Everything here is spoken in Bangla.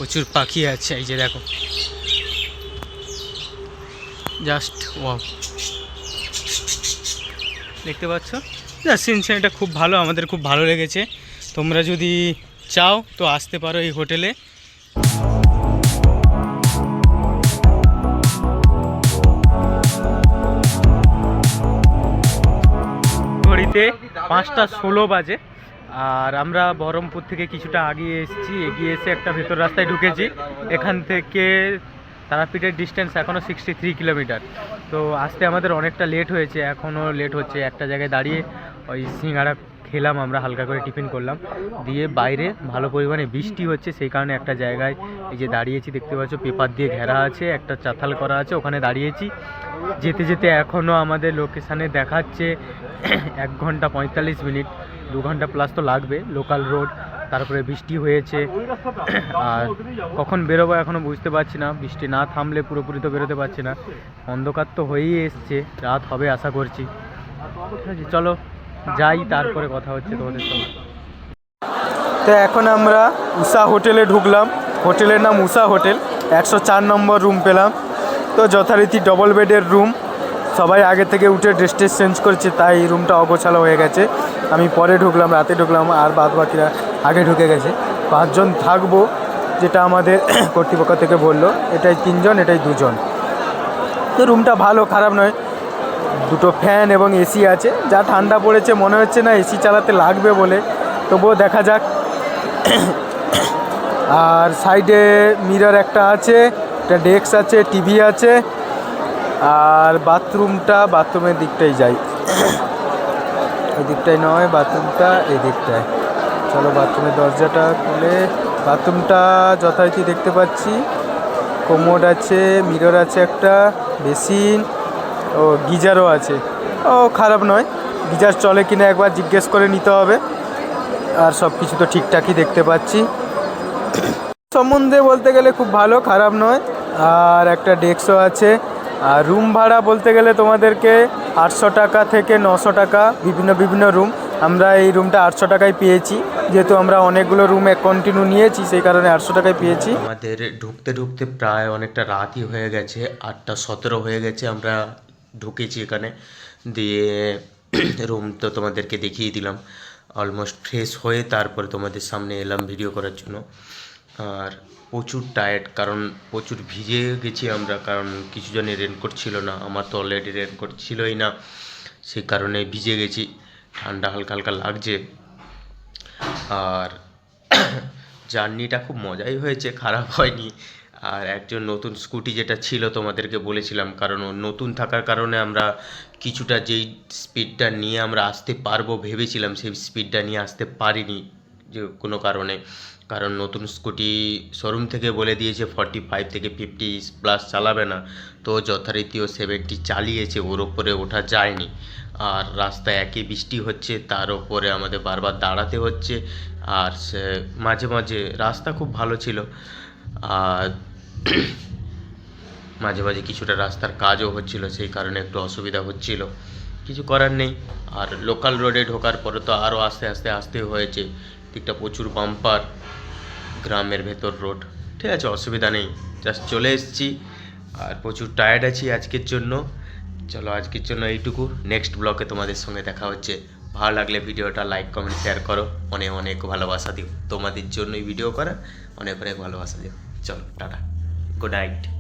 প্রচুর পাখি আছে, এই যে দেখো, জাস্ট ওয়াও, দেখতে পাচ্ছ? সিনটা খুব ভালো, আমাদের খুব ভালো লেগেছে। তোমরা যদি চাও তো আসতে পারো এই হোটেলে। ঘড়িতে 5:16 বাজে, আর আমরা বহরমপুর থেকে কিছুটা এগিয়ে এসে একটা ভেতর রাস্তায় ঢুকেছি। এখান থেকে তারাপীঠের ডিস্টেন্স এখনও 63 কিলোমিটার। তো আসতে আমাদের অনেকটা লেট হয়েছে, এখনও লেট হচ্ছে। একটা জায়গায় দাঁড়িয়ে ওই সিঙ্গাড়া খেলাম, আমরা হালকা করে টিফিন করলাম, দিয়ে বাইরে ভালো পরিমাণে বৃষ্টি হচ্ছে, সেই কারণে একটা জায়গায় এই যে দাঁড়িয়েছি, দেখতে পাচ্ছ পেপার দিয়ে ঘেরা আছে, একটা চাতাল করা আছে, ওখানে দাঁড়িয়েছি। যেতে যেতে এখনও আমাদের লোকেশানে দেখাচ্ছে 1 ঘন্টা 45 মিনিট, 2 ঘন্টা প্লাস তো লাগবে। লোকাল রোড, তারপরে বৃষ্টি হয়েছে, আর কখন বেরোবো এখনও বুঝতে পারছি না। বৃষ্টি না থামলে পুরোপুরি তো বেরোতে পারছি না। অন্ধকার তো হয়েই এসছে, রাত হবে আশা করছি। ঠিক আছে, চলো যাই, তারপরে কথা হচ্ছে তোমাদের সঙ্গে। তো এখন আমরা উষা হোটেলে ঢুকলাম। হোটেলের নাম উষা হোটেল, 104 নম্বর রুম পেলাম। তো যথারীতি ডবল বেডের রুম, সবাই আগে থেকে উঠে ড্রেস ট্রেস চেঞ্জ করছে, তাই রুমটা অগোছালো হয়ে গেছে। আমি পরে ঢুকলাম, রাতে ঢুকলাম, আর বাদ বাকিরা আগে ঢুকে গেছে। 5 জন থাকবো, যেটা আমাদের কর্তৃপক্ষ থেকে বললো। এটাই 3 জন, এটাই 2 জন। তো রুমটা ভালো, খারাপ নয়। 2টো ফ্যান এবং এসি আছে। যা ঠান্ডা পড়েছে, মনে হচ্ছে না এসি চালাতে লাগবে বলে, তবুও দেখা যাক। আর সাইডে মিরর একটা আছে, একটা ডেস্ক আছে, টিভি আছে। আর বাথরুমের দিকটাই যাই, এই দিকটাই নয়, বাথরুমটা এই দিকটায়। চলো বাথরুমের দরজাটা খুলে, বাথরুমটা যথারীতি দেখতে পাচ্ছি। কোমোড আছে, মিরর আছে, একটা বেসিন, ও গিজারও আছে। ও খারাপ নয়, গিজার চলে কিনা একবার জিজ্ঞেস করে নিতে হবে। আর সব কিছু তো ঠিকঠাকই দেখতে পাচ্ছি। সম্বন্ধে বলতে গেলে খুব ভালো, খারাপ নয়। আর একটা ডেস্কও আছে। আর রুম ভাড়া বলতে গেলে তোমাদেরকে 800 টাকা থেকে 900 টাকা, বিভিন্ন রুম। আমরা এই রুমটা 800 টাকায় পেয়েছি, যেহেতু আমরা অনেকগুলো রুমে কন্টিনিউ নিয়েছি, সেই কারণে 800 টাকায় পেয়েছি। আমাদের ঢুকতে ঢুকতে প্রায় অনেকটা রাতই হয়ে গেছে, 8:17 হয়ে গেছে। আমরা ঢুকেছি এখানে, দিয়ে রুম তো তোমাদেরকে দেখিয়ে দিলাম। অলমোস্ট ফ্রেশ হয়ে তারপরে তোমাদের সামনে এলাম ভিডিও করার জন্য। আর প্রচুর টায়ার্ড, কারণ প্রচুর ভিজে গেছি আমরা, কারণ কিছু জনের রেনকোট ছিল না, আমার তো অলরেডি রেনকোট ছিলই না, সেই কারণে ভিজে গেছি। ঠান্ডা হালকা হালকা লাগছে। আর জার্নিটা খুব মজাই হয়েছে, খারাপ হয়নি। আর একজন নতুন স্কুটি যেটা ছিল তোমাদেরকে বলেছিলাম, কারণ নতুন থাকার কারণে আমরা কিছুটা যেই স্পিডটা নিয়ে আমরা আসতে পারবো ভেবেছিলাম, সেই স্পিডটা নিয়ে আসতে পারিনি যে কোনো কারণে। কারণ নতুন স্কুটি শোরুম থেকে বলে দিয়েছে 45 থেকে 50+ চালাবে না, তো যথারীতি ও 70 চালিয়েছে, ওর ওপরে ওঠা যায়নি। আর রাস্তায় একই বৃষ্টি হচ্ছে, তার ওপরে আমাদের বারবার দাঁড়াতে হচ্ছে। আর মাঝে মাঝে রাস্তা খুব ভালো ছিল, আর মাঝে মাঝে কিছুটা রাস্তার কাজও হচ্ছিল, সেই কারণে একটু অসুবিধা হচ্ছিল, কিছু করার নেই। আর লোকাল রোডে ঢোকার পরে তো আরও আস্তে আস্তে আসতে হয়েছে, দিকটা প্রচুর বাম্পার, গ্রামের ভেতর রোড। ঠিক আছে, অসুবিধা নেই, জাস্ট চলে এসেছি। আর প্রচুর টায়ার্ড আছি আজকের জন্য। চলো আজকের জন্য এইটুকু, নেক্সট ব্লগে তোমাদের সঙ্গে দেখা হচ্ছে। ভালো লাগলে ভিডিওটা লাইক কমেন্ট শেয়ার করো, অনেক অনেক ভালোবাসা দিও। তোমাদের জন্যই ভিডিও করা, অনেক অনেক ভালোবাসা দিও। চলো টাটা, গুড নাইট।